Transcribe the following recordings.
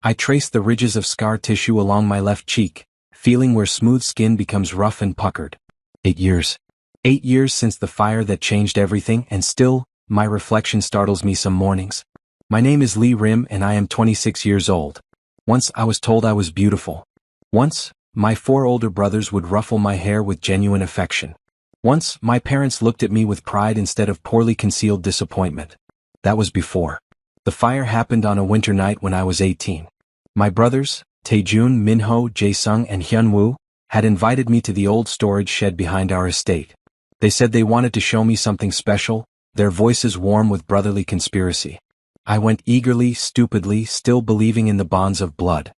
I trace the ridges of scar tissue along my left cheek, feeling where smooth skin becomes rough and puckered. 8 years. 8 years since the fire that changed everything, and still, my reflection startles me some mornings. My name is Lee Rim and I am 26 years old. Once I was told I was beautiful. Once, my 4 older brothers would ruffle my hair with genuine affection. Once, my parents looked at me with pride instead of poorly concealed disappointment. That was before. The fire happened on a winter night when I was 18. My brothers, Taejun, Minho, Jaesung, and Hyunwoo, had invited me to the old storage shed behind our estate. They said they wanted to show me something special, their voices warm with brotherly conspiracy. I went eagerly, stupidly, still believing in the bonds of blood.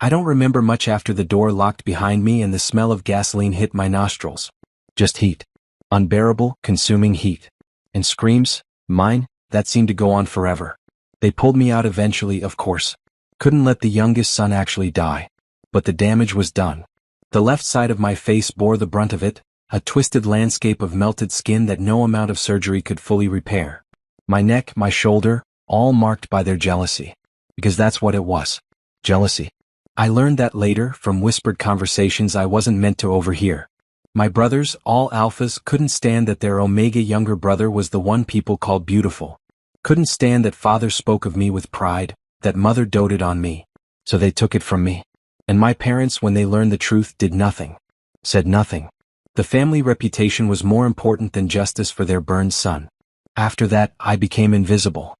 I don't remember much after the door locked behind me and the smell of gasoline hit my nostrils. Just heat. Unbearable, consuming heat. And screams, mine, that seemed to go on forever. They pulled me out eventually, of course. Couldn't let the youngest son actually die. But the damage was done. The left side of my face bore the brunt of it, a twisted landscape of melted skin that no amount of surgery could fully repair. My neck, my shoulder, all marked by their jealousy. Because that's what it was. Jealousy. I learned that later from whispered conversations I wasn't meant to overhear. My brothers, all alphas, couldn't stand that their omega younger brother was the one people called beautiful. Couldn't stand that father spoke of me with pride, that mother doted on me. So they took it from me. And my parents, when they learned the truth, did nothing. Said nothing. The family reputation was more important than justice for their burned son. After that, I became invisible.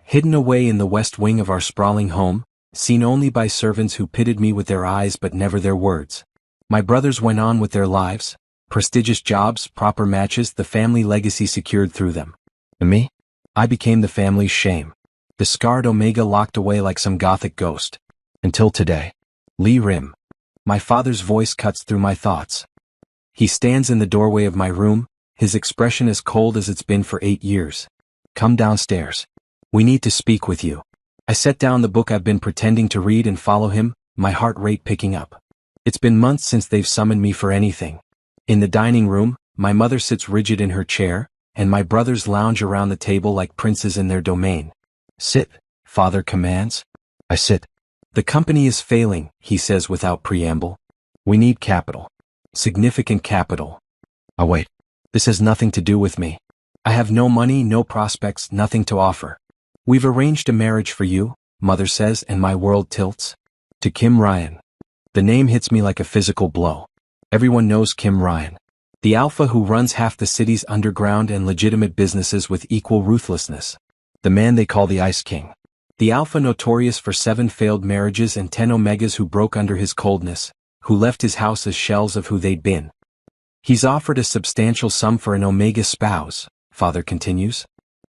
Hidden away in the west wing of our sprawling home, seen only by servants who pitied me with their eyes but never their words. My brothers went on with their lives, prestigious jobs, proper matches, the family legacy secured through them. And me? I became the family's shame. The scarred omega locked away like some gothic ghost. Until today. Lee Rim. My father's voice cuts through my thoughts. He stands in the doorway of my room, his expression as cold as it's been for 8 years. Come downstairs. We need to speak with you. I set down the book I've been pretending to read and follow him, my heart rate picking up. It's been months since they've summoned me for anything. In the dining room, my mother sits rigid in her chair, and my brothers lounge around the table like princes in their domain. Sit, father commands. I sit. The company is failing, he says without preamble. We need capital. Significant capital. Oh wait. This has nothing to do with me. I have no money, no prospects, nothing to offer. We've arranged a marriage for you, mother says, and my world tilts. To Kim Ryan. The name hits me like a physical blow. Everyone knows Kim Ryan. The alpha who runs half the city's underground and legitimate businesses with equal ruthlessness. The man they call the Ice King. The alpha notorious for 7 failed marriages and 10 omegas who broke under his coldness, who left his house as shells of who they'd been. He's offered a substantial sum for an omega spouse, father continues.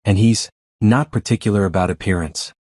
And he's not particular about appearance.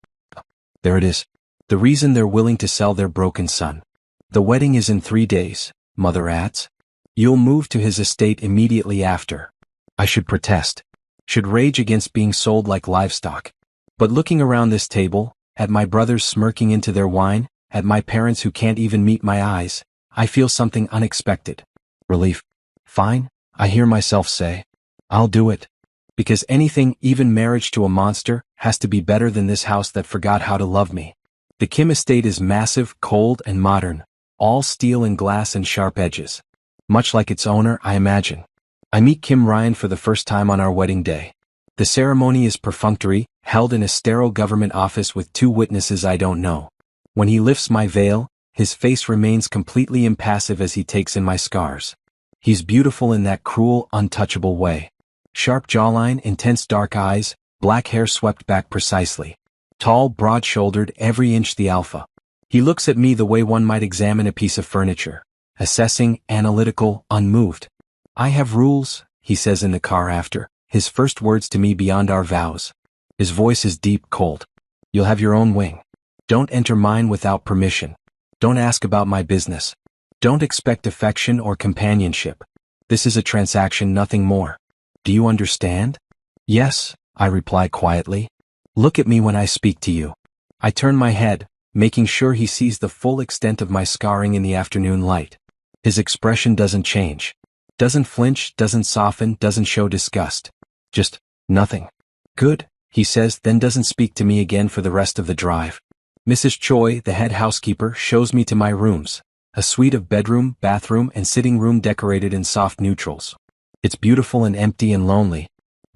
There it is. The reason they're willing to sell their broken son. The wedding is in 3 days, mother adds. You'll move to his estate immediately after. I should protest. Should rage against being sold like livestock. But looking around this table, at my brothers smirking into their wine, at my parents who can't even meet my eyes, I feel something unexpected. Relief. Fine, I hear myself say. I'll do it. Because anything, even marriage to a monster, has to be better than this house that forgot how to love me. The Kim estate is massive, cold, and modern, all steel and glass and sharp edges. Much like its owner, I imagine. I meet Kim Ryan for the first time on our wedding day. The ceremony is perfunctory, held in a sterile government office with 2 witnesses I don't know. When he lifts my veil, his face remains completely impassive as he takes in my scars. He's beautiful in that cruel, untouchable way. Sharp jawline, intense dark eyes, black hair swept back precisely. Tall, broad-shouldered, every inch the alpha. He looks at me the way one might examine a piece of furniture. Assessing, analytical, unmoved. I have rules, he says in the car after, his first words to me beyond our vows. His voice is deep, cold. You'll have your own wing. Don't enter mine without permission. Don't ask about my business. Don't expect affection or companionship. This is a transaction, nothing more. Do you understand? Yes, I reply quietly. Look at me when I speak to you. I turn my head, making sure he sees the full extent of my scarring in the afternoon light. His expression doesn't change. Doesn't flinch, doesn't soften, doesn't show disgust. Just, nothing. Good, he says, then doesn't speak to me again for the rest of the drive. Mrs. Choi, the head housekeeper, shows me to my rooms, a suite of bedroom, bathroom, and sitting room decorated in soft neutrals. It's beautiful and empty and lonely.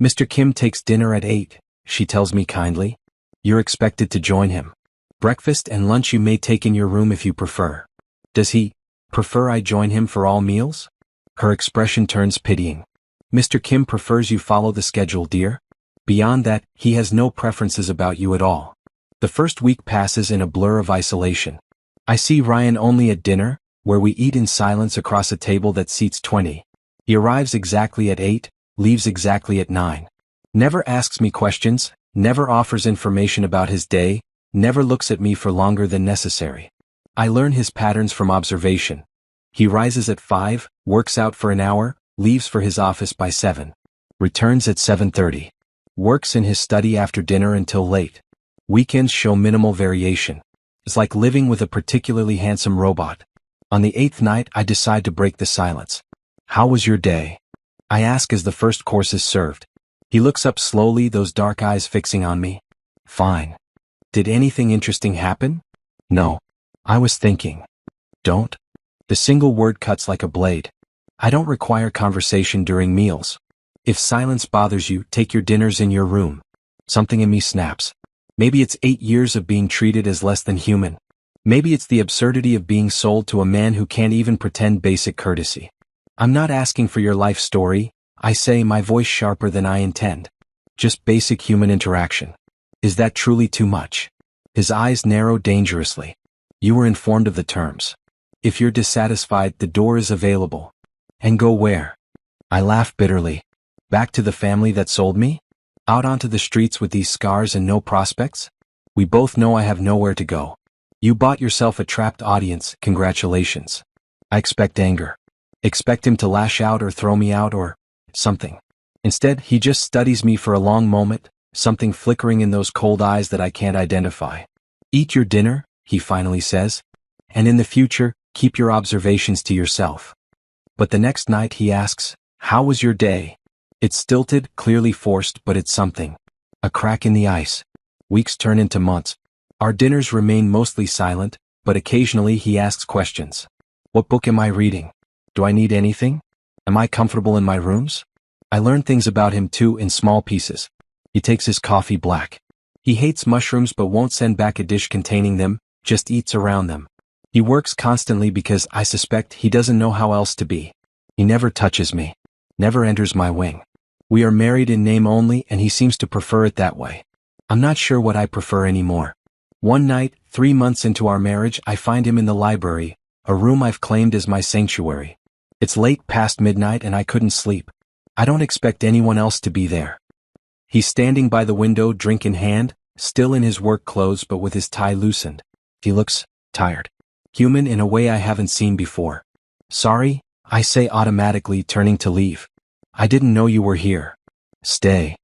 Mr. Kim takes dinner at 8, she tells me kindly. You're expected to join him. Breakfast and lunch you may take in your room if you prefer. Does he prefer I join him for all meals? Her expression turns pitying. Mr. Kim prefers you follow the schedule, dear. Beyond that, he has no preferences about you at all. The first week passes in a blur of isolation. I see Ryan only at dinner, where we eat in silence across a table that seats 20. He arrives exactly at 8, leaves exactly at 9. Never asks me questions, never offers information about his day, never looks at me for longer than necessary. I learn his patterns from observation. He rises at 5, works out for an hour, leaves for his office by 7. Returns at 7:30. Works in his study after dinner until late. Weekends show minimal variation. It's like living with a particularly handsome robot. On the 8th night, I decide to break the silence. How was your day? I ask as the first course is served. He looks up slowly, those dark eyes fixing on me. Fine. Did anything interesting happen? No. I was thinking. Don't. The single word cuts like a blade. I don't require conversation during meals. If silence bothers you, take your dinners in your room. Something in me snaps. Maybe it's 8 years of being treated as less than human. Maybe it's the absurdity of being sold to a man who can't even pretend basic courtesy. I'm not asking for your life story, I say, my voice sharper than I intend. Just basic human interaction. Is that truly too much? His eyes narrow dangerously. You were informed of the terms. If you're dissatisfied, the door is available. And go where? I laugh bitterly. Back to the family that sold me? Out onto the streets with these scars and no prospects? We both know I have nowhere to go. You bought yourself a trapped audience, congratulations. I expect anger. Expect him to lash out or throw me out or something. Instead, he just studies me for a long moment, something flickering in those cold eyes that I can't identify. Eat your dinner, he finally says. And in the future, keep your observations to yourself. But the next night he asks, how was your day? It's stilted, clearly forced, but it's something. A crack in the ice. Weeks turn into months. Our dinners remain mostly silent, but occasionally he asks questions. What book am I reading? Do I need anything? Am I comfortable in my rooms? I learn things about him too in small pieces. He takes his coffee black. He hates mushrooms but won't send back a dish containing them, just eats around them. He works constantly because I suspect he doesn't know how else to be. He never touches me. Never enters my wing. We are married in name only and he seems to prefer it that way. I'm not sure what I prefer anymore. One night, 3 months into our marriage, I find him in the library, a room I've claimed as my sanctuary. It's late past midnight and I couldn't sleep. I don't expect anyone else to be there. He's standing by the window, drink in hand, still in his work clothes but with his tie loosened. He looks tired. Human in a way I haven't seen before. Sorry, I say automatically, turning to leave. I didn't know you were here. Stay.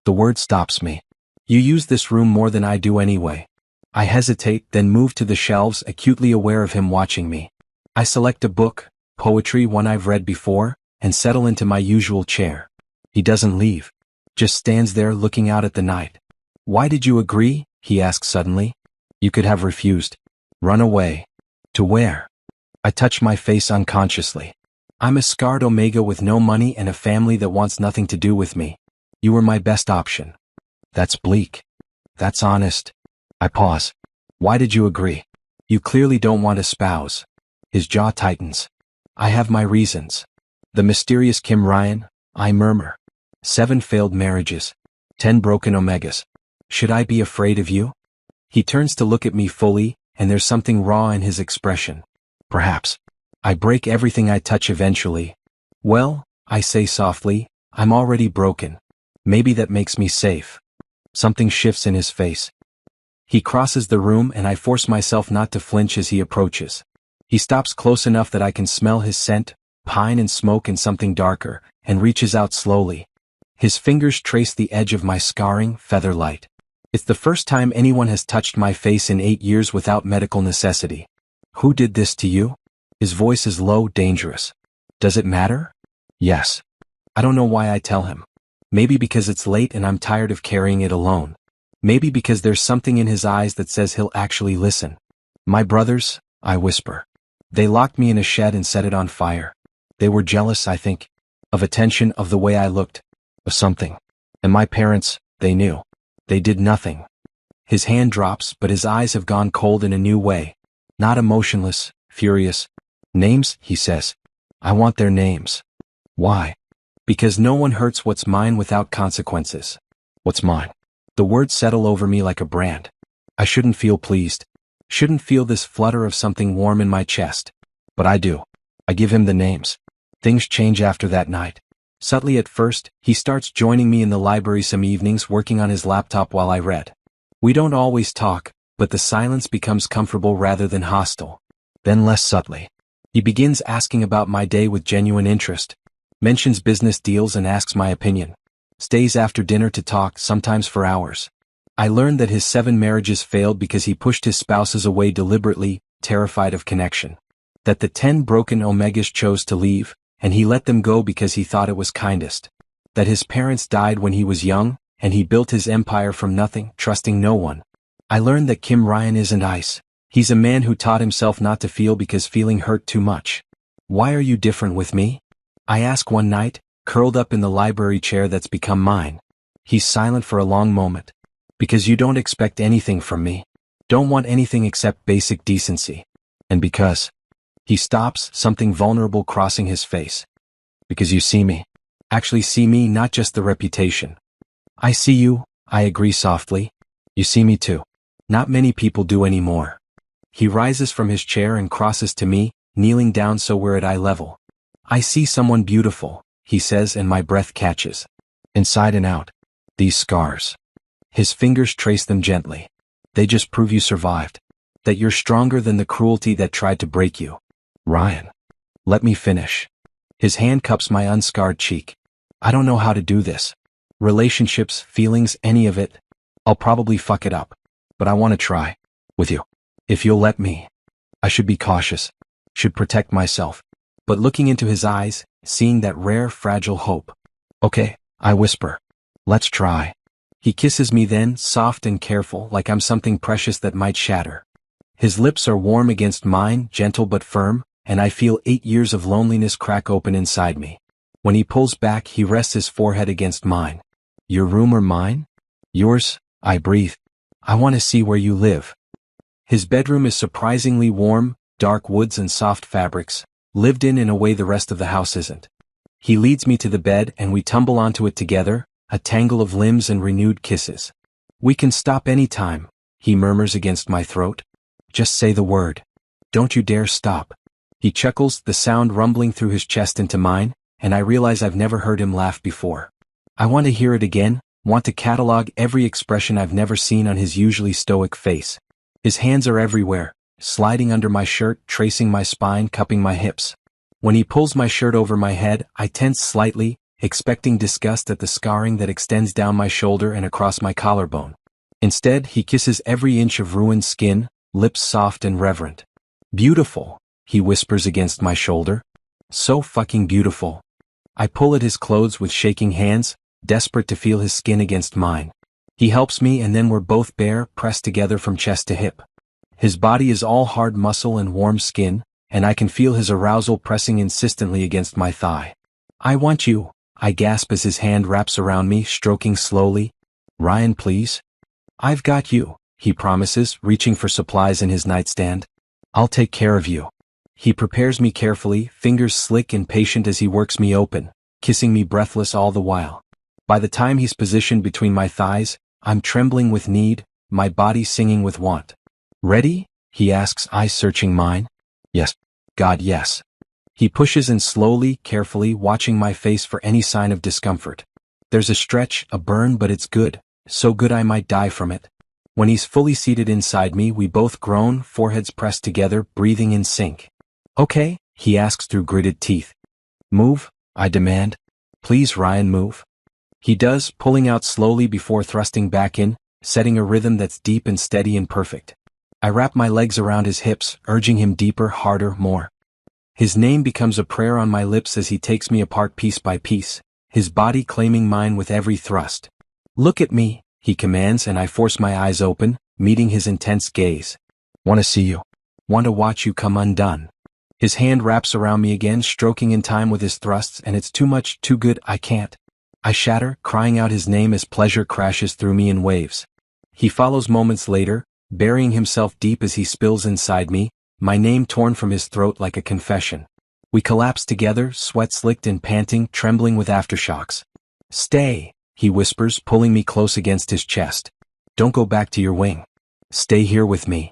The word stops me. You use this room more than I do anyway. I hesitate, then move to the shelves, acutely aware of him watching me. I select a book, poetry, one I've read before, and settle into my usual chair. He doesn't leave. Just stands there looking out at the night. Why did you agree? He asks suddenly. You could have refused. Run away. To where? I touch my face unconsciously. I'm a scarred omega with no money and a family that wants nothing to do with me. You were my best option. That's bleak. That's honest. I pause. Why did you agree? You clearly don't want a spouse. His jaw tightens. I have my reasons. The mysterious Kim Ryan, I murmur. 7 failed marriages. 10 broken omegas. Should I be afraid of you? He turns to look at me fully, and there's something raw in his expression. Perhaps. I break everything I touch eventually. Well, I say softly, I'm already broken. Maybe that makes me safe. Something shifts in his face. He crosses the room and I force myself not to flinch as he approaches. He stops close enough that I can smell his scent, pine and smoke and something darker, and reaches out slowly. His fingers trace the edge of my scarring, feather light. It's the first time anyone has touched my face in 8 years without medical necessity. Who did this to you? His voice is low, dangerous. Does it matter? Yes. I don't know why I tell him. Maybe because it's late and I'm tired of carrying it alone. Maybe because there's something in his eyes that says he'll actually listen. My brothers, I whisper. They locked me in a shed and set it on fire. They were jealous, I think, of attention, of the way I looked, of something. And my parents, they knew. They did nothing. His hand drops, but his eyes have gone cold in a new way. Not emotionless, furious. Names, he says. I want their names. Why? Because no one hurts what's mine without consequences. What's mine? The words settle over me like a brand. I shouldn't feel pleased. Shouldn't feel this flutter of something warm in my chest. But I do. I give him the names. Things change after that night. Subtly at first, he starts joining me in the library some evenings, working on his laptop while I read. We don't always talk, but the silence becomes comfortable rather than hostile. Then less subtly. He begins asking about my day with genuine interest. Mentions business deals and asks my opinion. Stays after dinner to talk, sometimes for hours. I learned that his 7 marriages failed because he pushed his spouses away deliberately, terrified of connection. That the 10 broken omegas chose to leave, and he let them go because he thought it was kindest. That his parents died when he was young, and he built his empire from nothing, trusting no one. I learned that Kim Ryan isn't ice. He's a man who taught himself not to feel because feeling hurt too much. Why are you different with me? I ask one night, curled up in the library chair that's become mine. He's silent for a long moment. Because you don't expect anything from me. Don't want anything except basic decency. And because. He stops, something vulnerable crossing his face. Because you see me. Actually see me, not just the reputation. I see you, I agree softly. You see me too. Not many people do anymore. He rises from his chair and crosses to me, kneeling down so we're at eye level. I see someone beautiful, he says, and my breath catches. Inside and out. These scars. His fingers trace them gently. They just prove you survived. That you're stronger than the cruelty that tried to break you. Ryan. Let me finish. His hand cups my unscarred cheek. I don't know how to do this. Relationships, feelings, any of it. I'll probably fuck it up. But I want to try. With you. If you'll let me. I should be cautious. Should protect myself. But looking into his eyes, seeing that rare, fragile hope. Okay, I whisper. Let's try. He kisses me then, soft and careful, like I'm something precious that might shatter. His lips are warm against mine, gentle but firm, and I feel 8 years of loneliness crack open inside me. When he pulls back, he rests his forehead against mine. Your room or mine? Yours, I breathe. I want to see where you live. His bedroom is surprisingly warm, dark woods and soft fabrics, lived in a way the rest of the house isn't. He leads me to the bed and we tumble onto it together, a tangle of limbs and renewed kisses. We can stop any time, he murmurs against my throat. Just say the word. Don't you dare stop. He chuckles, the sound rumbling through his chest into mine, and I realize I've never heard him laugh before. I want to hear it again, want to catalog every expression I've never seen on his usually stoic face. His hands are everywhere, sliding under my shirt, tracing my spine, cupping my hips. When he pulls my shirt over my head, I tense slightly, expecting disgust at the scarring that extends down my shoulder and across my collarbone. Instead, he kisses every inch of ruined skin, lips soft and reverent. Beautiful, he whispers against my shoulder. So fucking beautiful. I pull at his clothes with shaking hands, desperate to feel his skin against mine. He helps me and then we're both bare, pressed together from chest to hip. His body is all hard muscle and warm skin, and I can feel his arousal pressing insistently against my thigh. I want you, I gasp as his hand wraps around me, stroking slowly. Ryan, please. I've got you, he promises, reaching for supplies in his nightstand. I'll take care of you. He prepares me carefully, fingers slick and patient as he works me open, kissing me breathless all the while. By the time he's positioned between my thighs, I'm trembling with need, my body singing with want. Ready? He asks, eyes searching mine. Yes. God, yes. He pushes in slowly, carefully, watching my face for any sign of discomfort. There's a stretch, a burn, but it's good, so good I might die from it. When he's fully seated inside me, we both groan, foreheads pressed together, breathing in sync. Okay, he asks through gritted teeth. Move, I demand. Please, Ryan, move. He does, pulling out slowly before thrusting back in, setting a rhythm that's deep and steady and perfect. I wrap my legs around his hips, urging him deeper, harder, more. His name becomes a prayer on my lips as he takes me apart piece by piece, his body claiming mine with every thrust. Look at me, he commands, and I force my eyes open, meeting his intense gaze. Want to see you. Want to watch you come undone. His hand wraps around me again, stroking in time with his thrusts, and it's too much, too good, I can't. I shatter, crying out his name as pleasure crashes through me in waves. He follows moments later, burying himself deep as he spills inside me, my name torn from his throat like a confession. We collapse together, sweat slicked and panting, trembling with aftershocks. Stay, he whispers, pulling me close against his chest. Don't go back to your wing. Stay here with me.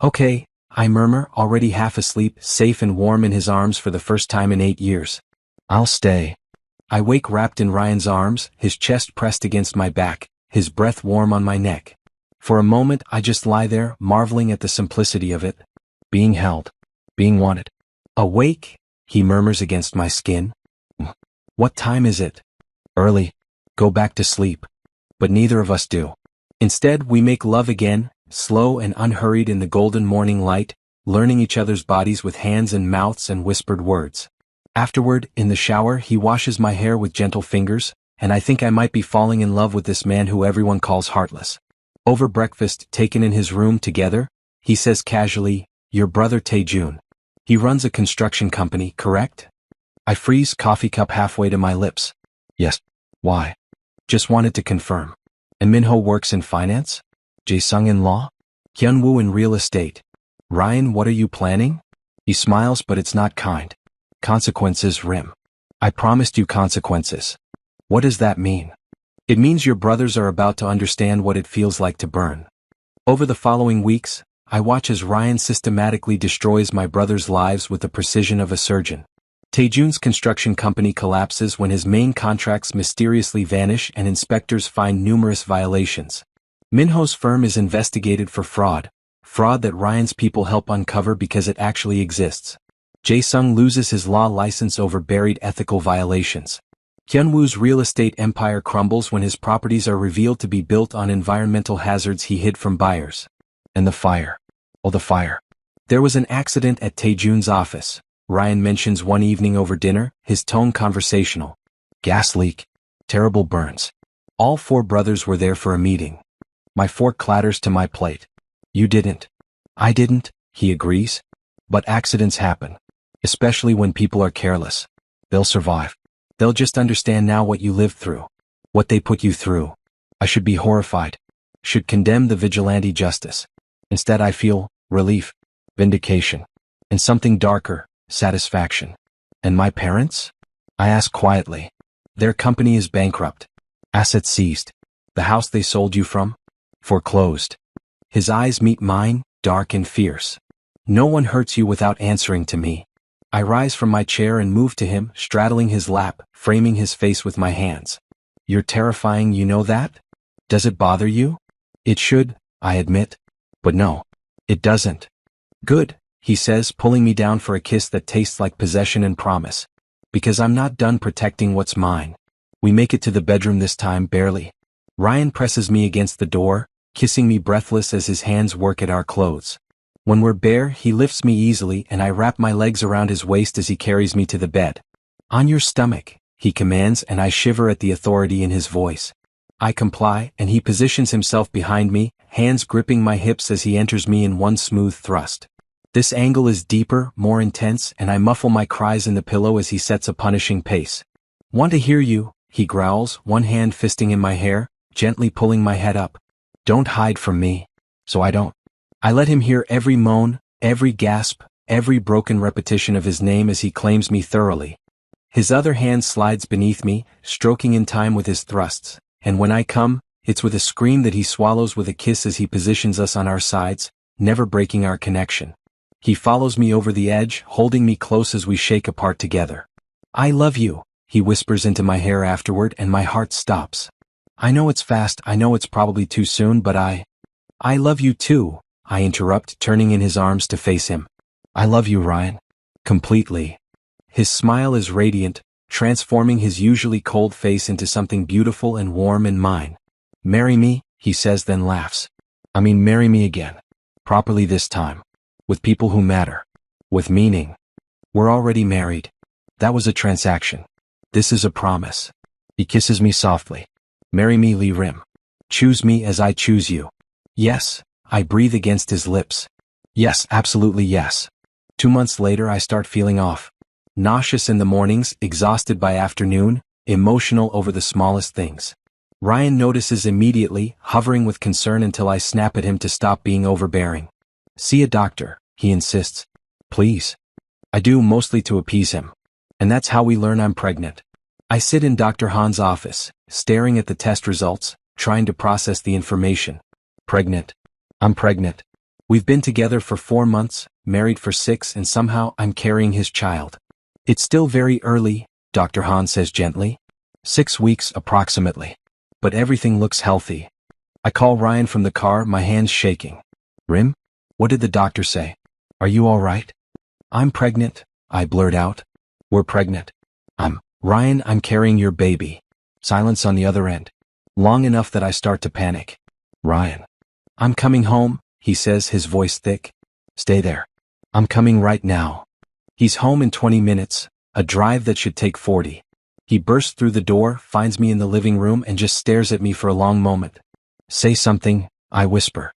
Okay, I murmur, already half asleep, safe and warm in his arms for the first time in 8 years. I'll stay. I wake wrapped in Ryan's arms, his chest pressed against my back, his breath warm on my neck. For a moment I just lie there, marveling at the simplicity of it. Being held. Being wanted. Awake? He murmurs against my skin. What time is it? Early. Go back to sleep. But neither of us do. Instead, we make love again, slow and unhurried in the golden morning light, learning each other's bodies with hands and mouths and whispered words. Afterward, in the shower, he washes my hair with gentle fingers, and I think I might be falling in love with this man who everyone calls heartless. Over breakfast, taken in his room together, he says casually, "Your brother Taejun. He runs a construction company, correct?" I freeze, coffee cup halfway to my lips. Yes. Why? Just wanted to confirm. And Minho works in finance? Jae-sung in law? Hyun-woo in real estate? Ryan, what are you planning? He smiles, but it's not kind. Consequences, Rim. I promised you consequences. What does that mean? It means your brothers are about to understand what it feels like to burn. Over the following weeks, I watch as Ryan systematically destroys my brothers' lives with the precision of a surgeon. Taejun's construction company collapses when his main contracts mysteriously vanish and inspectors find numerous violations. Minho's firm is investigated for fraud that Ryan's people help uncover because it actually exists. Jae-sung loses his law license over buried ethical violations. Hyun-woo's real estate empire crumbles when his properties are revealed to be built on environmental hazards he hid from buyers. And the fire. Oh, the fire. There was an accident at Taejun's office, Ryan mentions one evening over dinner, his tone conversational. Gas leak. Terrible burns. All 4 brothers were there for a meeting. My fork clatters to my plate. You didn't. I didn't, he agrees. But accidents happen. Especially when people are careless. They'll survive. They'll just understand now what you lived through. What they put you through. I should be horrified. Should condemn the vigilante justice. Instead I feel relief, vindication, and something darker, satisfaction. And my parents? I ask quietly. Their company is bankrupt. Assets seized. The house they sold you from? Foreclosed. His eyes meet mine, dark and fierce. No one hurts you without answering to me. I rise from my chair and move to him, straddling his lap, framing his face with my hands. You're terrifying, you know that? Does it bother you? It should, I admit. But no, it doesn't. Good, he says, pulling me down for a kiss that tastes like possession and promise. Because I'm not done protecting what's mine. We make it to the bedroom this time, barely. Ryan presses me against the door, kissing me breathless as his hands work at our clothes. When we're bare, he lifts me easily and I wrap my legs around his waist as he carries me to the bed. On your stomach, he commands, and I shiver at the authority in his voice. I comply, and he positions himself behind me, hands gripping my hips as he enters me in one smooth thrust. This angle is deeper, more intense, and I muffle my cries in the pillow as he sets a punishing pace. Want to hear you, he growls, one hand fisting in my hair, gently pulling my head up. Don't hide from me. So I don't. I let him hear every moan, every gasp, every broken repetition of his name as he claims me thoroughly. His other hand slides beneath me, stroking in time with his thrusts, and when I come, it's with a scream that he swallows with a kiss as he positions us on our sides, never breaking our connection. He follows me over the edge, holding me close as we shake apart together. I love you, he whispers into my hair afterward, and my heart stops. I know it's fast, I know it's probably too soon, but I love you too, I interrupt, turning in his arms to face him. I love you, Ryan. Completely. His smile is radiant, transforming his usually cold face into something beautiful and warm in mine. Marry me, he says, then laughs. I mean, marry me again. Properly this time. With people who matter. With meaning. We're already married. That was a transaction. This is a promise. He kisses me softly. Marry me, Lee Rim. Choose me as I choose you. Yes, I breathe against his lips. Yes, absolutely yes. 2 months later I start feeling off. Nauseous in the mornings, exhausted by afternoon, emotional over the smallest things. Ryan notices immediately, hovering with concern until I snap at him to stop being overbearing. See a doctor, he insists. Please. I do, mostly to appease him. And that's how we learn I'm pregnant. I sit in Dr. Han's office, staring at the test results, trying to process the information. Pregnant. I'm pregnant. We've been together for 4 months, married for 6, and somehow I'm carrying his child. It's still very early, Dr. Han says gently. 6 weeks approximately. But everything looks healthy. I call Ryan from the car, my hands shaking. Rim? What did the doctor say? Are you all right? I'm pregnant, I blurt out. We're pregnant. Ryan, I'm carrying your baby. Silence on the other end. Long enough that I start to panic. Ryan. I'm coming home, he says, his voice thick. Stay there. I'm coming right now. He's home in 20 minutes, a drive that should take 40. He bursts through the door, finds me in the living room, and just stares at me for a long moment. Say something, I whisper.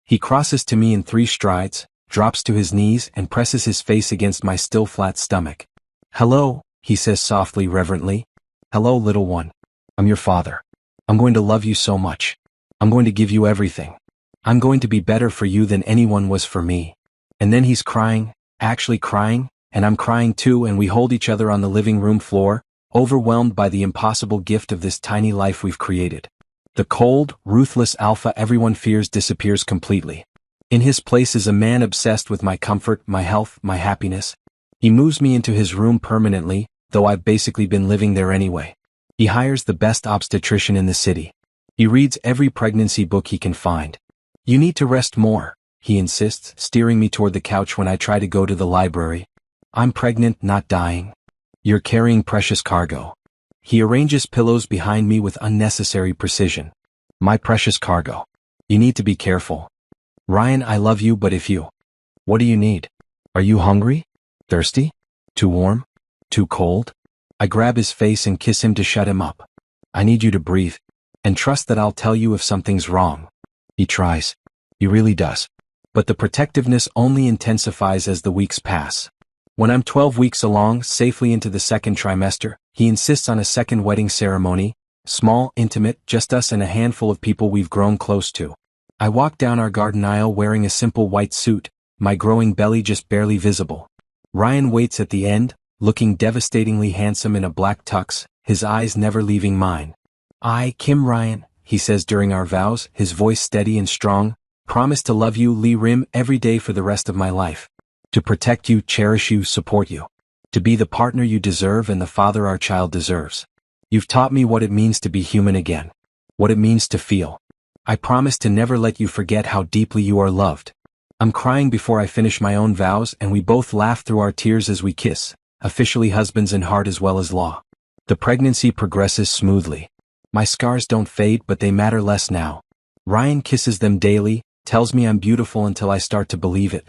He crosses to me in 3 strides, drops to his knees, and presses his face against my still flat stomach. Hello, he says softly, reverently. Hello, little one. I'm your father. I'm going to love you so much. I'm going to give you everything. I'm going to be better for you than anyone was for me. And then he's crying, actually crying, and I'm crying too, and we hold each other on the living room floor, overwhelmed by the impossible gift of this tiny life we've created. The cold, ruthless alpha everyone fears disappears completely. In his place is a man obsessed with my comfort, my health, my happiness. He moves me into his room permanently, though I've basically been living there anyway. He hires the best obstetrician in the city. He reads every pregnancy book he can find. You need to rest more, he insists, steering me toward the couch when I try to go to the library. I'm pregnant, not dying. You're carrying precious cargo. He arranges pillows behind me with unnecessary precision. My precious cargo. You need to be careful. Ryan, I love you, but if you... What do you need? Are you hungry? Thirsty? Too warm? Too cold? I grab his face and kiss him to shut him up. I need you to breathe. And trust that I'll tell you if something's wrong. He tries. He really does. But the protectiveness only intensifies as the weeks pass. When I'm 12 weeks along, safely into the 2nd trimester, he insists on a second wedding ceremony, small, intimate, just us and a handful of people we've grown close to. I walk down our garden aisle wearing a simple white suit, my growing belly just barely visible. Ryan waits at the end, looking devastatingly handsome in a black tux, his eyes never leaving mine. I, Kim Ryan, he says during our vows, his voice steady and strong, promise to love you, Lee Rim, every day for the rest of my life. To protect you, cherish you, support you. To be the partner you deserve and the father our child deserves. You've taught me what it means to be human again. What it means to feel. I promise to never let you forget how deeply you are loved. I'm crying before I finish my own vows, and we both laugh through our tears as we kiss, officially husbands in heart as well as law. The pregnancy progresses smoothly. My scars don't fade, but they matter less now. Ryan kisses them daily, tells me I'm beautiful until I start to believe it.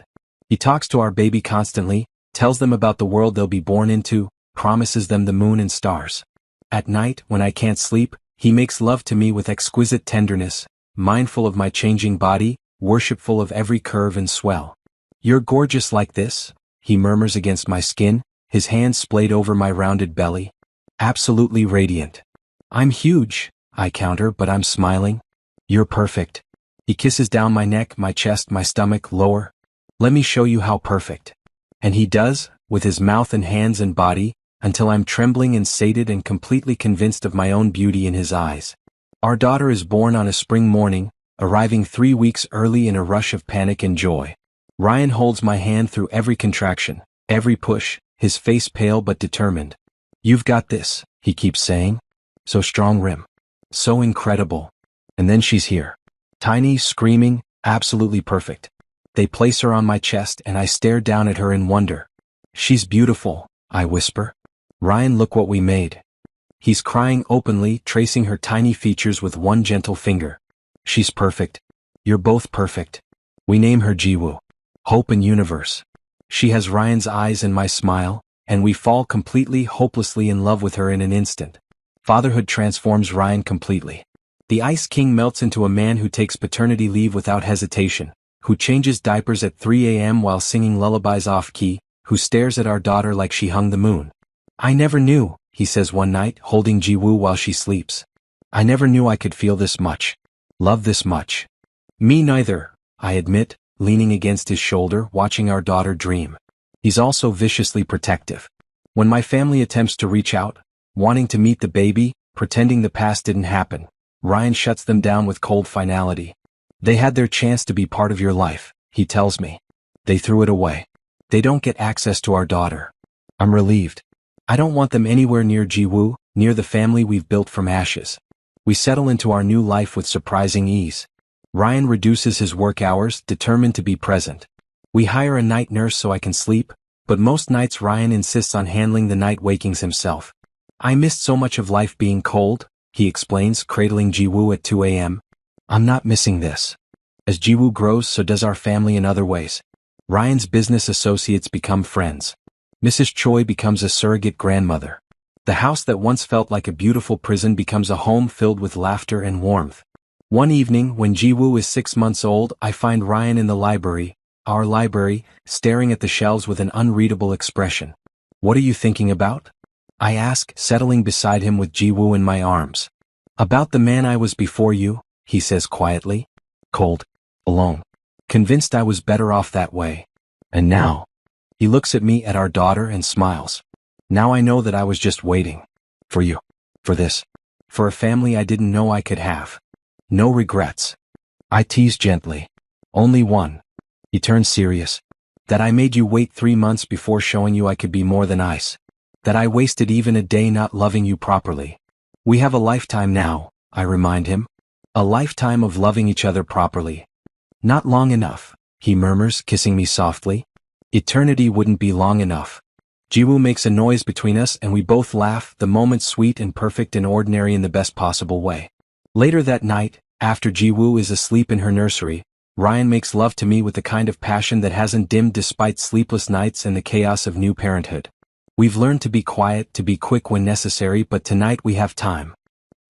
He talks to our baby constantly, tells them about the world they'll be born into, promises them the moon and stars. At night, when I can't sleep, he makes love to me with exquisite tenderness, mindful of my changing body, worshipful of every curve and swell. You're gorgeous like this, he murmurs against my skin, his hands splayed over my rounded belly. Absolutely radiant. I'm huge, I counter, but I'm smiling. You're perfect. He kisses down my neck, my chest, my stomach, lower. Let me show you how perfect. And he does, with his mouth and hands and body, until I'm trembling and sated and completely convinced of my own beauty in his eyes. Our daughter is born on a spring morning, arriving 3 weeks early in a rush of panic and joy. Ryan holds my hand through every contraction, every push, his face pale but determined. You've got this, he keeps saying. So strong, Rim. So incredible. And then she's here. Tiny, screaming, absolutely perfect. They place her on my chest and I stare down at her in wonder. She's beautiful, I whisper. Ryan, look what we made. He's crying openly, tracing her tiny features with one gentle finger. She's perfect. You're both perfect. We name her Jiwoo. Hope and universe. She has Ryan's eyes and my smile, and we fall completely, hopelessly in love with her in an instant. Fatherhood transforms Ryan completely. The Ice King melts into a man who takes paternity leave without hesitation, who changes diapers at 3 a.m. while singing lullabies off-key, who stares at our daughter like she hung the moon. I never knew, he says one night, holding Ji-woo while she sleeps. I never knew I could feel this much. Love this much. Me neither, I admit, leaning against his shoulder, watching our daughter dream. He's also viciously protective. When my family attempts to reach out, wanting to meet the baby, pretending the past didn't happen, Ryan shuts them down with cold finality. They had their chance to be part of your life, he tells me. They threw it away. They don't get access to our daughter. I'm relieved. I don't want them anywhere near Ji-woo, near the family we've built from ashes. We settle into our new life with surprising ease. Ryan reduces his work hours, determined to be present. We hire a night nurse so I can sleep, but most nights Ryan insists on handling the night wakings himself. I missed so much of life being cold, he explains, cradling Ji-woo at 2 a.m. I'm not missing this. As Ji-woo grows, so does our family in other ways. Ryan's business associates become friends. Mrs. Choi becomes a surrogate grandmother. The house that once felt like a beautiful prison becomes a home filled with laughter and warmth. One evening, when Ji-woo is 6 months old, I find Ryan in the library, our library, staring at the shelves with an unreadable expression. What are you thinking about? I ask, settling beside him with Ji-woo in my arms. About the man I was before you, he says quietly. Cold. Alone. Convinced I was better off that way. And now? He looks at me, at our daughter, and smiles. Now I know that I was just waiting. For you. For this. For a family I didn't know I could have. No regrets. I tease gently. Only one. He turns serious. That I made you wait 3 months before showing you I could be more than ice. That I wasted even a day not loving you properly. We have a lifetime now, I remind him. A lifetime of loving each other properly. Not long enough, he murmurs, kissing me softly. Eternity wouldn't be long enough. Ji-woo makes a noise between us and we both laugh, the moment sweet and perfect and ordinary in the best possible way. Later that night, after Ji-woo is asleep in her nursery, Ryan makes love to me with the kind of passion that hasn't dimmed despite sleepless nights and the chaos of new parenthood. We've learned to be quiet, to be quick when necessary, but tonight we have time.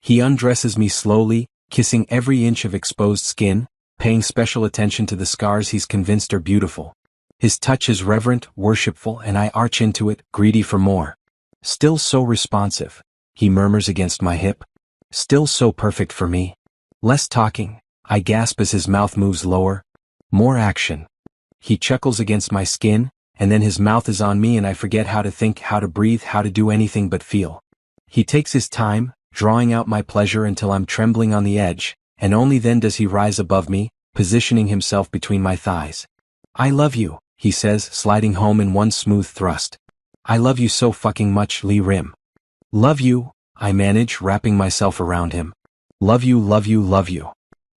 He undresses me slowly, kissing every inch of exposed skin, paying special attention to the scars he's convinced are beautiful. His touch is reverent, worshipful, and I arch into it, greedy for more. Still so responsive, he murmurs against my hip. Still so perfect for me. Less talking, I gasp as his mouth moves lower. More action. He chuckles against my skin, and then his mouth is on me and I forget how to think, how to breathe, how to do anything but feel. He takes his time, drawing out my pleasure until I'm trembling on the edge, and only then does he rise above me, positioning himself between my thighs. I love you, he says, sliding home in one smooth thrust. I love you so fucking much, Lee Rim. Love you, I manage, wrapping myself around him. Love you, love you, love you.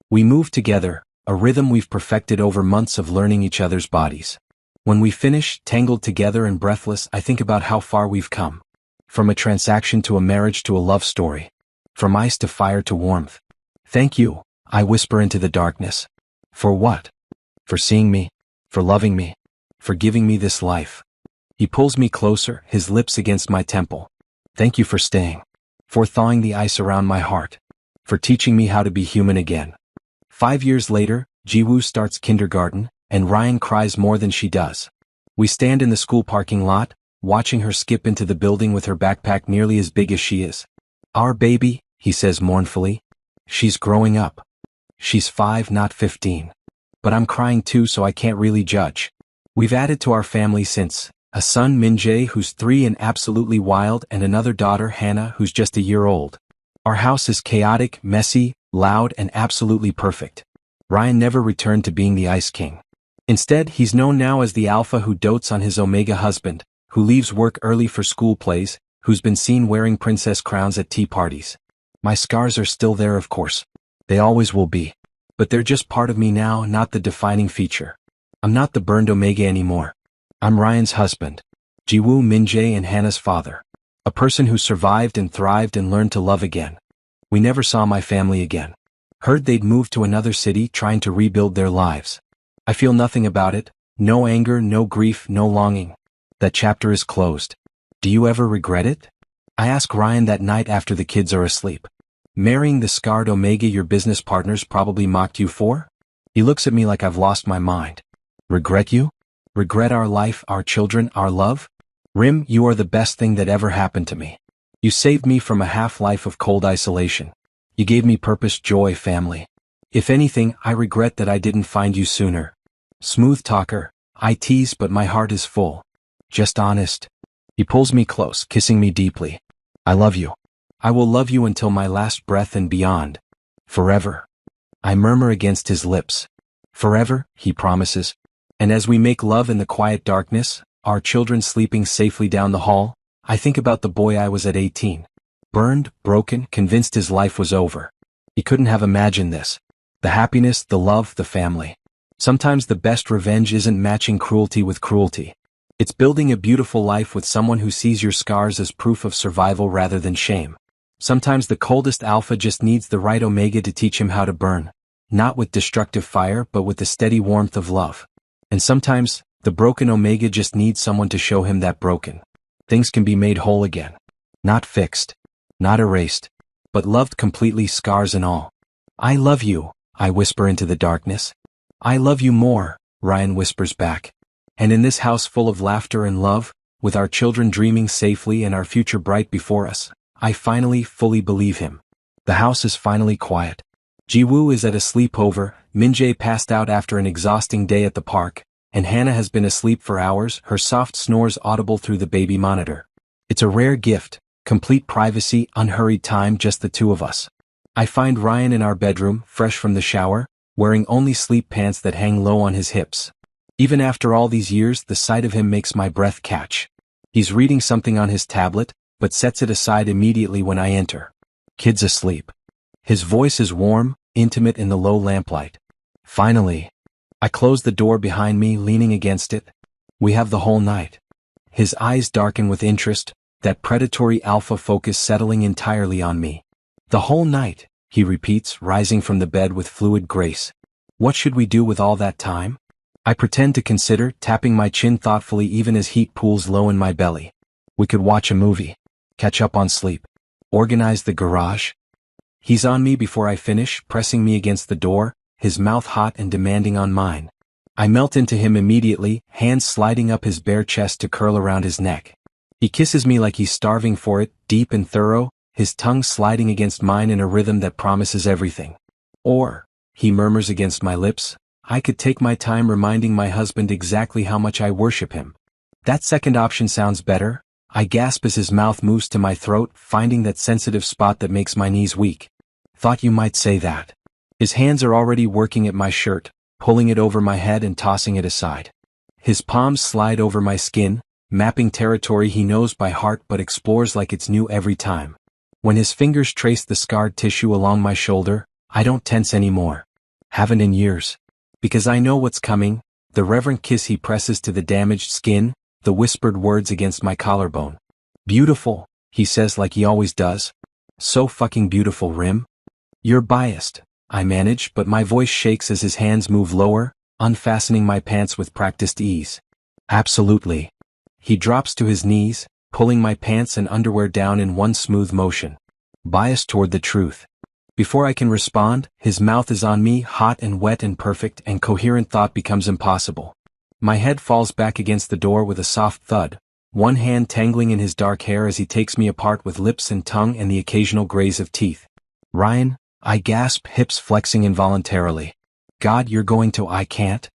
We move together, a rhythm we've perfected over months of learning each other's bodies. When we finish, tangled together and breathless, I think about how far we've come. From a transaction to a marriage to a love story. From ice to fire to warmth. Thank you, I whisper into the darkness. For what? For seeing me. For loving me. For giving me this life. He pulls me closer, his lips against my temple. Thank you for staying. For thawing the ice around my heart. For teaching me how to be human again. 5 years later, Ji-woo starts kindergarten, and Ryan cries more than she does. We stand in the school parking lot, watching her skip into the building with her backpack nearly as big as she is. Our baby, he says mournfully. She's growing up. She's 5, not 15. But I'm crying too, so I can't really judge. We've added to our family since. A son, Min-jae, who's 3 and absolutely wild, and another daughter, Hannah, who's just a year old. Our house is chaotic, messy, loud, and absolutely perfect. Ryan never returned to being the Ice King. Instead, he's known now as the alpha who dotes on his omega husband, who leaves work early for school plays, who's been seen wearing princess crowns at tea parties. My scars are still there, of course. They always will be. But they're just part of me now, not the defining feature. I'm not the burned omega anymore. I'm Ryan's husband. Ji-woo, Min-jae, and Hannah's father. A person who survived and thrived and learned to love again. We never saw my family again. Heard they'd moved to another city trying to rebuild their lives. I feel nothing about it, no anger, no grief, no longing. That chapter is closed. Do you ever regret it? I ask Ryan that night after the kids are asleep. Marrying the scarred Omega your business partners probably mocked you for? He looks at me like I've lost my mind. Regret you? Regret our life, our children, our love? Rim, you are the best thing that ever happened to me. You saved me from a half-life of cold isolation. You gave me purpose, joy, family. If anything, I regret that I didn't find you sooner. Smooth talker, I tease but my heart is full. Just honest. He pulls me close, kissing me deeply. I love you. I will love you until my last breath and beyond. Forever. I murmur against his lips. Forever, he promises. And as we make love in the quiet darkness, our children sleeping safely down the hall, I think about the boy I was at 18. Burned, broken, convinced his life was over. He couldn't have imagined this. The happiness, the love, the family. Sometimes the best revenge isn't matching cruelty with cruelty. It's building a beautiful life with someone who sees your scars as proof of survival rather than shame. Sometimes the coldest alpha just needs the right Omega to teach him how to burn. Not with destructive fire but with the steady warmth of love. And sometimes, the broken Omega just needs someone to show him that broken things can be made whole again. Not fixed. Not erased. But loved completely, scars and all. I love you, I whisper into the darkness. I love you more, Ryan whispers back. And in this house full of laughter and love, with our children dreaming safely and our future bright before us, I finally, fully believe him. The house is finally quiet. Jiwoo is at a sleepover, Minjae passed out after an exhausting day at the park, and Hannah has been asleep for hours, her soft snores audible through the baby monitor. It's a rare gift, complete privacy, unhurried time, just the two of us. I find Ryan in our bedroom, fresh from the shower, wearing only sleep pants that hang low on his hips. Even after all these years, the sight of him makes my breath catch. He's reading something on his tablet, but sets it aside immediately when I enter. Kid's asleep. His voice is warm, intimate in the low lamplight. Finally. I close the door behind me, leaning against it. We have the whole night. His eyes darken with interest, that predatory alpha focus settling entirely on me. The whole night, he repeats, rising from the bed with fluid grace. What should we do with all that time? I pretend to consider, tapping my chin thoughtfully even as heat pools low in my belly. We could watch a movie. Catch up on sleep. Organize the garage. He's on me before I finish, pressing me against the door, his mouth hot and demanding on mine. I melt into him immediately, hands sliding up his bare chest to curl around his neck. He kisses me like he's starving for it, deep and thorough, his tongue sliding against mine in a rhythm that promises everything. Or, he murmurs against my lips, I could take my time reminding my husband exactly how much I worship him. That second option sounds better. I gasp as his mouth moves to my throat, finding that sensitive spot that makes my knees weak. Thought you might say that. His hands are already working at my shirt, pulling it over my head and tossing it aside. His palms slide over my skin, mapping territory he knows by heart but explores like it's new every time. When his fingers trace the scarred tissue along my shoulder, I don't tense anymore. Haven't in years. Because I know what's coming, the reverent kiss he presses to the damaged skin, the whispered words against my collarbone. Beautiful, he says like he always does. So fucking beautiful, Rim. You're biased, I manage, but my voice shakes as his hands move lower, unfastening my pants with practiced ease. Absolutely. He drops to his knees, pulling my pants and underwear down in one smooth motion. Biased toward the truth. Before I can respond, his mouth is on me, hot and wet and perfect, and coherent thought becomes impossible. My head falls back against the door with a soft thud, one hand tangling in his dark hair as he takes me apart with lips and tongue and the occasional graze of teeth. Ryan, I gasp, hips flexing involuntarily. God, you're going to, I can't.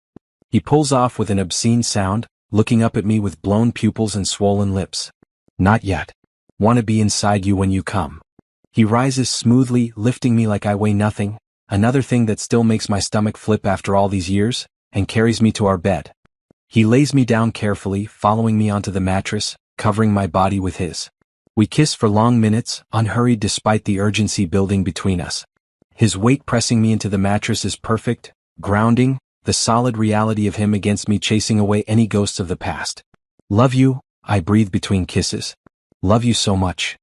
He pulls off with an obscene sound, looking up at me with blown pupils and swollen lips. Not yet. Wanna be inside you when you come. He rises smoothly, lifting me like I weigh nothing, another thing that still makes my stomach flip after all these years, and carries me to our bed. He lays me down carefully, following me onto the mattress, covering my body with his. We kiss for long minutes, unhurried despite the urgency building between us. His weight pressing me into the mattress is perfect, grounding, the solid reality of him against me chasing away any ghosts of the past. Love you, I breathe between kisses. Love you so much.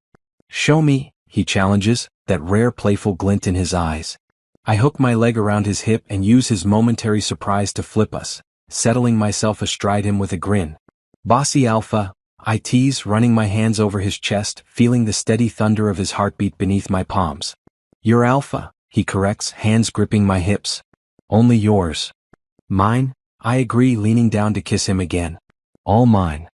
Show me, he challenges, that rare playful glint in his eyes. I hook my leg around his hip and use his momentary surprise to flip us, settling myself astride him with a grin. Bossy alpha, I tease, running my hands over his chest, feeling the steady thunder of his heartbeat beneath my palms. You're alpha, he corrects, hands gripping my hips. Only yours. Mine, I agree, leaning down to kiss him again. All mine.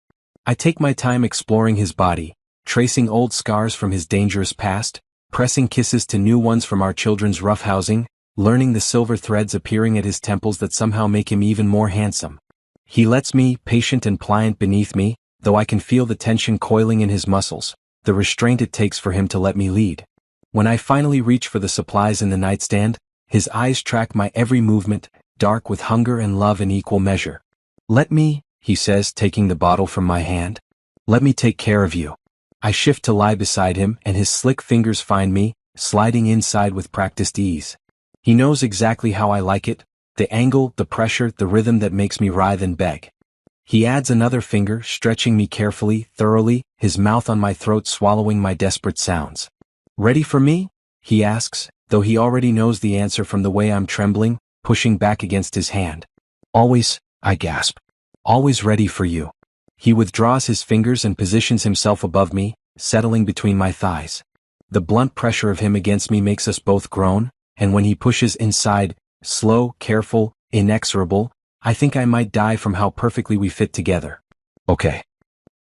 I take my time exploring his body, tracing old scars from his dangerous past, pressing kisses to new ones from our children's roughhousing, learning the silver threads appearing at his temples that somehow make him even more handsome. He lets me, patient and pliant beneath me, though I can feel the tension coiling in his muscles, the restraint it takes for him to let me lead. When I finally reach for the supplies in the nightstand, his eyes track my every movement, dark with hunger and love in equal measure. Let me, he says, taking the bottle from my hand. Let me take care of you. I shift to lie beside him and his slick fingers find me, sliding inside with practiced ease. He knows exactly how I like it, the angle, the pressure, the rhythm that makes me writhe and beg. He adds another finger, stretching me carefully, thoroughly, his mouth on my throat swallowing my desperate sounds. Ready for me? He asks, though he already knows the answer from the way I'm trembling, pushing back against his hand. Always, I gasp. Always ready for you. He withdraws his fingers and positions himself above me, settling between my thighs. The blunt pressure of him against me makes us both groan, and when he pushes inside, slow, careful, inexorable, I think I might die from how perfectly we fit together. Okay.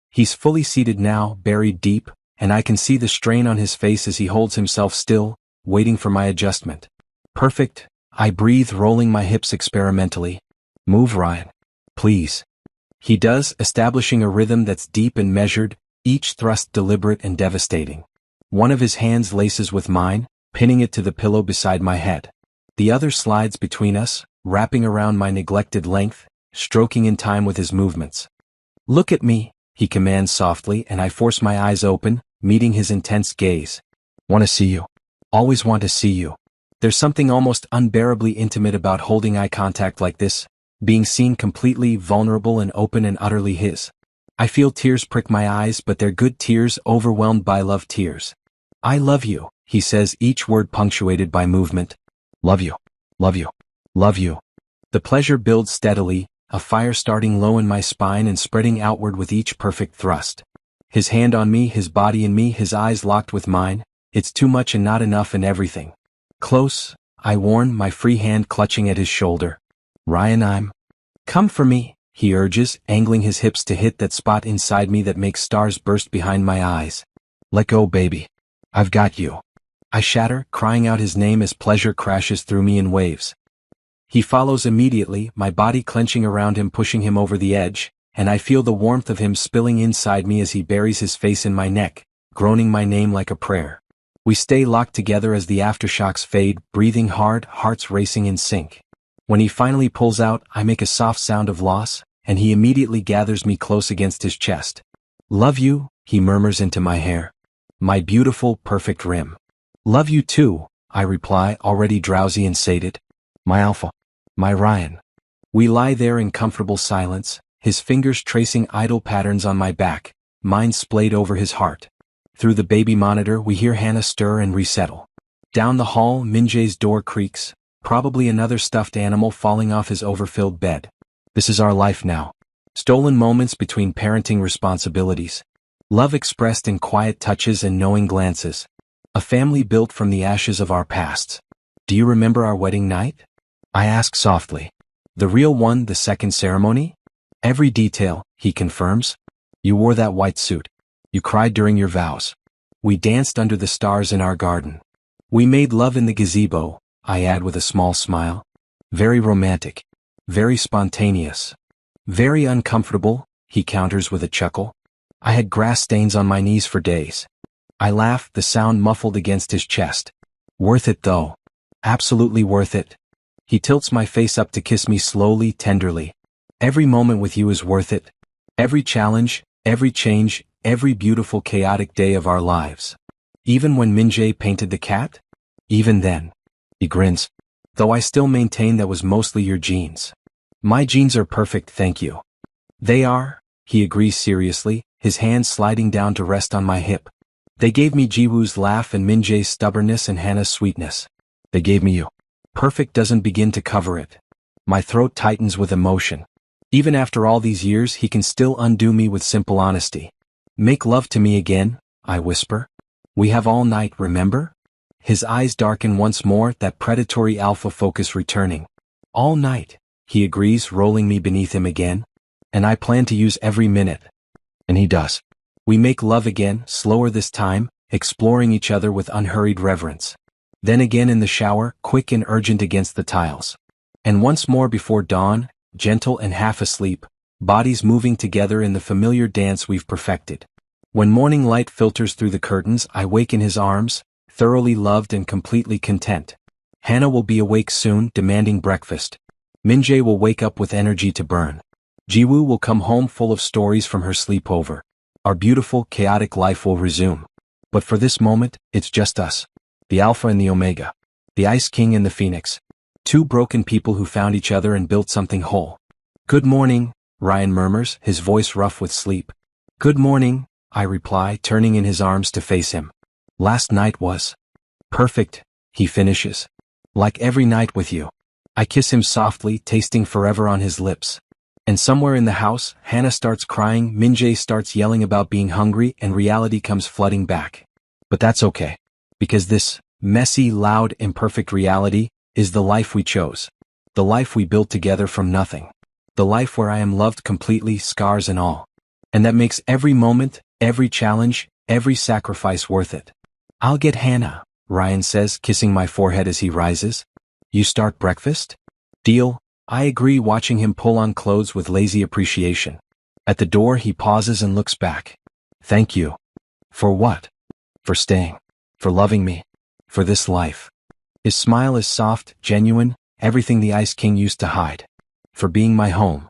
He's fully seated now, buried deep, and I can see the strain on his face as he holds himself still, waiting for my adjustment. Perfect, I breathe, rolling my hips experimentally. Move, Ryan. Please. He does, establishing a rhythm that's deep and measured, each thrust deliberate and devastating. One of his hands laces with mine, pinning it to the pillow beside my head. The other slides between us, wrapping around my neglected length, stroking in time with his movements. Look at me, he commands softly, and I force my eyes open, meeting his intense gaze. Want to see you. Always want to see you. There's something almost unbearably intimate about holding eye contact like this, being seen completely vulnerable and open and utterly his. I feel tears prick my eyes, but they're good tears, overwhelmed by love tears. I love you, he says, each word punctuated by movement. Love you. Love you. Love you. The pleasure builds steadily, a fire starting low in my spine and spreading outward with each perfect thrust. His hand on me, his body in me, his eyes locked with mine. It's too much and not enough in everything. Close, I warn, my free hand clutching at his shoulder. Ryan, Come for me, he urges, angling his hips to hit that spot inside me that makes stars burst behind my eyes. Let go, baby. I've got you. I shatter, crying out his name as pleasure crashes through me in waves. He follows immediately, my body clenching around him, pushing him over the edge, and I feel the warmth of him spilling inside me as he buries his face in my neck, groaning my name like a prayer. We stay locked together as the aftershocks fade, breathing hard, hearts racing in sync. When he finally pulls out, I make a soft sound of loss, and he immediately gathers me close against his chest. Love you, he murmurs into my hair. My beautiful, perfect rim. Love you too, I reply, already drowsy and sated. My alpha. My Ryan. We lie there in comfortable silence, his fingers tracing idle patterns on my back, mine splayed over his heart. Through the baby monitor we hear Hannah stir and resettle. Down the hall, Minjae's door creaks, probably another stuffed animal falling off his overfilled bed. This is our life now. Stolen moments between parenting responsibilities. Love expressed in quiet touches and knowing glances. A family built from the ashes of our pasts. Do you remember our wedding night? I ask softly. The real one, the second ceremony? Every detail, he confirms. You wore that white suit. You cried during your vows. We danced under the stars in our garden. We made love in the gazebo, I add with a small smile. Very romantic. Very spontaneous. Very uncomfortable, he counters with a chuckle. I had grass stains on my knees for days. I laugh, the sound muffled against his chest. Worth it though. Absolutely worth it. He tilts my face up to kiss me slowly, tenderly. Every moment with you is worth it. Every challenge, every change, every beautiful chaotic day of our lives. Even when Minjae painted the cat? Even then. He grins. Though I still maintain that was mostly your genes. My genes are perfect, thank you. They are, he agrees seriously, his hand sliding down to rest on my hip. They gave me Jiwoo's laugh and Minjae's stubbornness and Hannah's sweetness. They gave me you. Perfect doesn't begin to cover it. My throat tightens with emotion. Even after all these years, he can still undo me with simple honesty. Make love to me again, I whisper. We have all night, remember? His eyes darken once more, that predatory alpha focus returning. All night, he agrees, rolling me beneath him again. And I plan to use every minute. And he does. We make love again, slower this time, exploring each other with unhurried reverence. Then again in the shower, quick and urgent against the tiles. And once more before dawn, gentle and half asleep, bodies moving together in the familiar dance we've perfected. When morning light filters through the curtains, I wake in his arms, thoroughly loved and completely content. Hannah will be awake soon, demanding breakfast. Minjae will wake up with energy to burn. Jiwoo will come home full of stories from her sleepover. Our beautiful, chaotic life will resume. But for this moment, it's just us. The Alpha and the Omega. The Ice King and the Phoenix. Two broken people who found each other and built something whole. Good morning, Ryan murmurs, his voice rough with sleep. Good morning, I reply, turning in his arms to face him. Last night was perfect, he finishes. Like every night with you. I kiss him softly, tasting forever on his lips. And somewhere in the house, Hannah starts crying, Minjae starts yelling about being hungry, and reality comes flooding back. But that's okay. Because this messy, loud, imperfect reality is the life we chose. The life we built together from nothing. The life where I am loved completely, scars and all. And that makes every moment, every challenge, every sacrifice worth it. I'll get Hannah, Ryan says, kissing my forehead as he rises. You start breakfast? Deal, I agree, watching him pull on clothes with lazy appreciation. At the door he pauses and looks back. Thank you. For what? For staying. For loving me. For this life. His smile is soft, genuine, everything the Ice King used to hide. For being my home.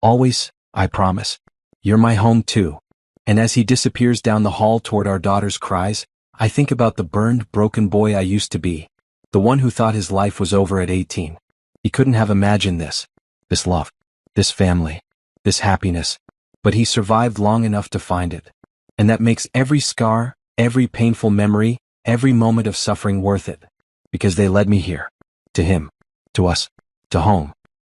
Always, I promise. You're my home too. And as he disappears down the hall toward our daughter's cries, I think about the burned, broken boy I used to be. The one who thought his life was over at 18. He couldn't have imagined this. This love. This family. This happiness. But he survived long enough to find it. And that makes every scar, every painful memory, every moment of suffering worth it. Because they led me here. To him. To us. To home.